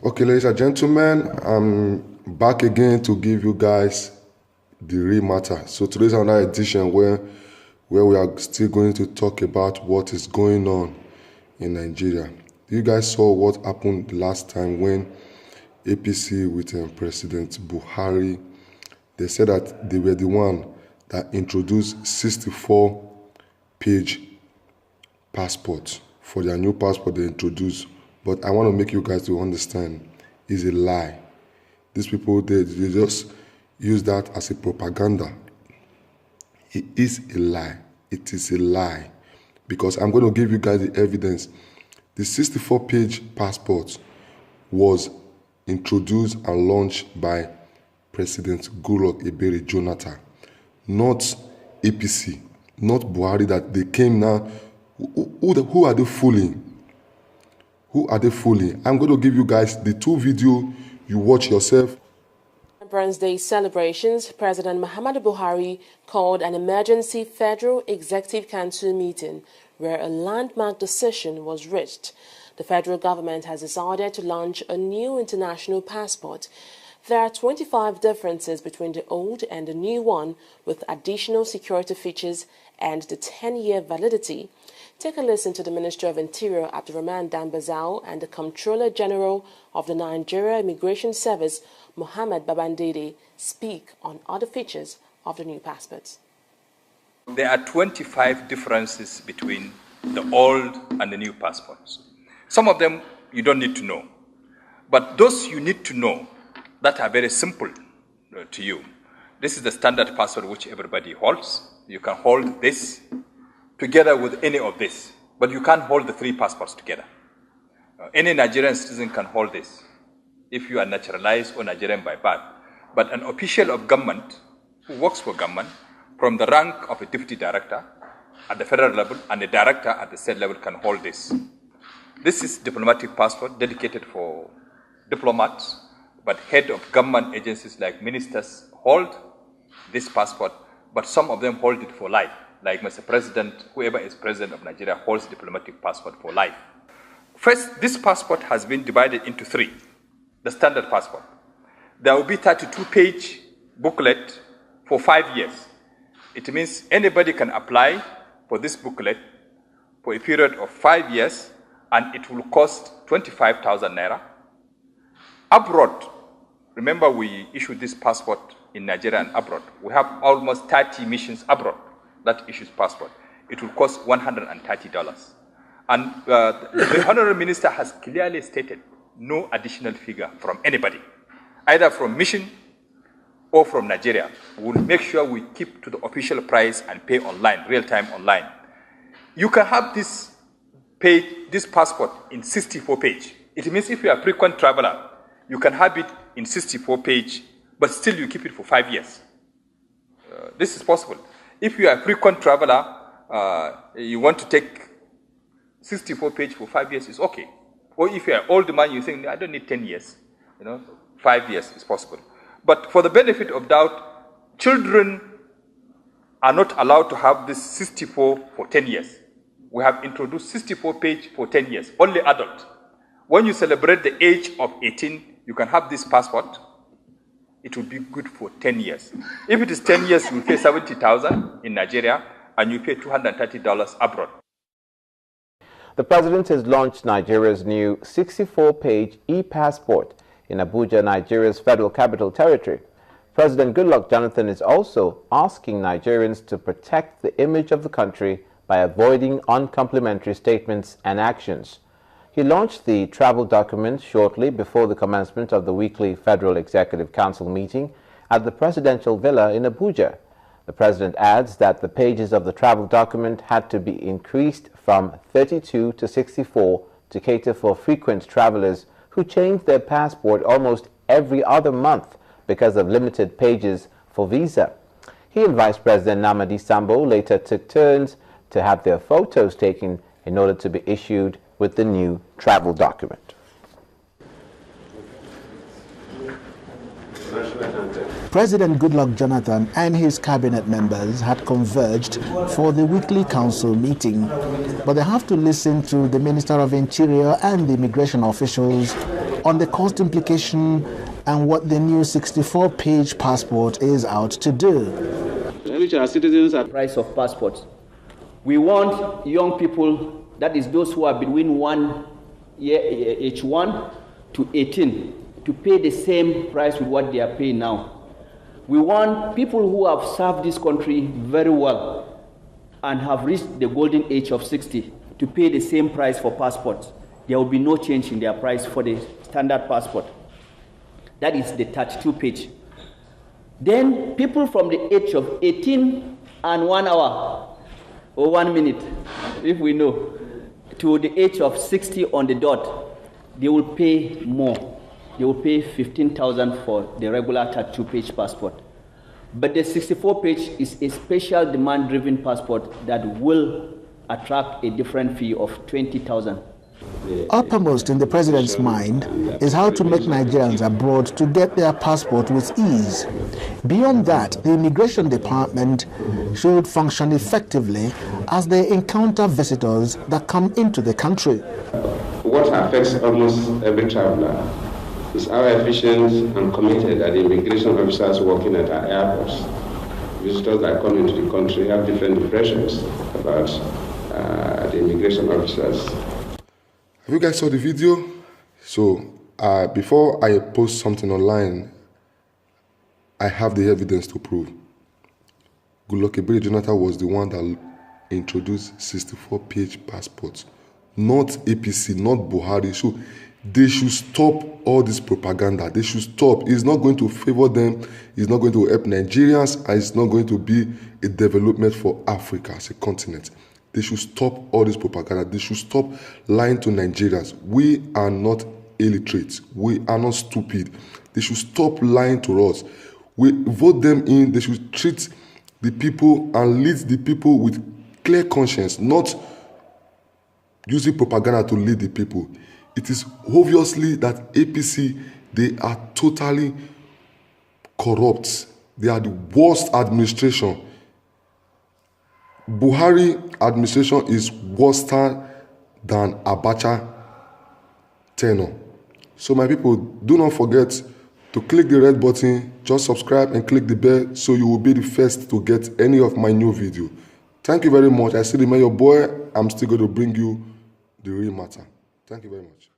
Okay, ladies and gentlemen, I'm back again to give you guys the real matter. So today's another edition where we are still going to talk about what is going on in Nigeria. You guys saw what happened last time when APC with President Buhari, they said that they were the one that introduced 64-page passport. For their new passport they introduced. But I want to make you guys to understand, it's a lie. These people, they just use that as a propaganda. It is a lie. It is a lie. Because I'm going to give you guys the evidence. The 64-page passport was introduced and launched by President Goodluck Ebele Jonathan, not APC, not Buhari, that they came now. Who are they fooling? Who are they fooling? I'm going to give you guys the two videos. You watch yourself. Remembrance Day celebrations, President Muhammadu Buhari called an emergency Federal Executive Council meeting where a landmark decision was reached. The federal government has decided to launch a new international passport. There are 25 differences between the old and the new one, with additional security features and the 10-year validity. Take a listen to the Minister of Interior, Abdurrahman Dambazao, and the Comptroller General of the Nigeria Immigration Service, Mohammed Babandede, speak on other features of the new passports. There are 25 differences between the old and the new passports. Some of them you don't need to know. But those you need to know that are very simple to you. This is the standard passport which everybody holds. You can hold this together with any of this, but you can't hold the three passports together. Any Nigerian citizen can hold this if you are naturalized or Nigerian by birth. But an official of government who works for government from the rank of a deputy director at the federal level and a director at the state level can hold this. This is diplomatic passport dedicated for diplomats, but head of government agencies like ministers hold this passport, but some of them hold it for life. Like Mr. President, whoever is president of Nigeria holds diplomatic passport for life. First, this passport has been divided into three, the standard passport. There will be 32-page booklet for 5 years. It means anybody can apply for this booklet for a period of 5 years, and it will cost 25,000 naira. Abroad, remember we issued this passport in Nigeria and abroad. We have almost 30 missions abroad that issues passport. It will cost $130. And the Honorable Minister has clearly stated no additional figure from anybody, either from mission or from Nigeria. We'll make sure we keep to the official price and pay online, real-time online. You can have this passport in 64-page. It means if you are a frequent traveler, you can have it in 64-page, but still you keep it for 5 years. This is possible. If you are a frequent traveler, you want to take 64-page for 5 years, it's okay. Or if you are an old man, you think, I don't need 10 years. 5 years is possible. But for the benefit of doubt, children are not allowed to have this 64 for 10 years. We have introduced 64-page for 10 years, only adult. When you celebrate the age of 18, you can have this passport. It will be good for 10 years. If it is 10 years, you pay 70,000 in Nigeria, and you pay $230 abroad. The president has launched Nigeria's new 64-page e-passport in Abuja, Nigeria's Federal Capital Territory. President Goodluck Jonathan is also asking Nigerians to protect the image of the country by avoiding uncomplimentary statements and actions. He launched the travel document shortly before the commencement of the weekly Federal Executive Council meeting at the Presidential Villa in Abuja. The president adds that the pages of the travel document had to be increased from 32 to 64 to cater for frequent travelers who change their passport almost every other month because of limited pages for visa. He and Vice President Namadi Sambo later took turns to have their photos taken in order to be issued with the new travel document. President Goodluck Jonathan and his cabinet members had converged for the weekly council meeting, but they have to listen to the Minister of Interior and the immigration officials on the cost implication and what the new 64-page passport is out to do. Which are citizens at price of passports. We want young people, that is those who are between 1 year, age 1 to 18, to pay the same price with what they are paying now. We want people who have served this country very well and have reached the golden age of 60 to pay the same price for passports. There will be no change in their price for the standard passport. That is the 32-page. Then people from the age of 18 and 1 hour or 1 minute, if we know, to the age of 60 on the dot, they will pay more. They will pay 15,000 for the regular 32-page passport. But the 64-page is a special demand-driven passport that will attract a different fee of 20,000. Uppermost in the president's mind is how to make Nigerians abroad to get their passport with ease. Beyond that, the immigration department should function effectively as they encounter visitors that come into the country. What affects almost every traveler is how efficient and committed are the immigration officers working at our airports. Visitors that come into the country have different impressions about the immigration officers. Have you guys saw the video? So before I post something online, I have the evidence to prove. Goodluck Jonathan was the one that introduced 64-page passports, not APC, not Buhari. So they should stop all this propaganda. They should stop. It's not going to favor them. It's not going to help Nigerians, and it's not going to be a development for Africa as a continent. They should stop all this propaganda. They should stop lying to Nigerians. We are not illiterate. We are not stupid. They should stop lying to us. We vote them in. They should treat the people and lead the people with clear conscience, not using propaganda to lead the people. It is obviously that APC, they are totally corrupt. They are the worst administration. Buhari administration is worse than Abacha tenure. So my people, do not forget to click the red button, just subscribe and click the bell so you will be the first to get any of my new video. Thank you very much. I still remain your boy. I'm still going to bring you the real matter. Thank you very much.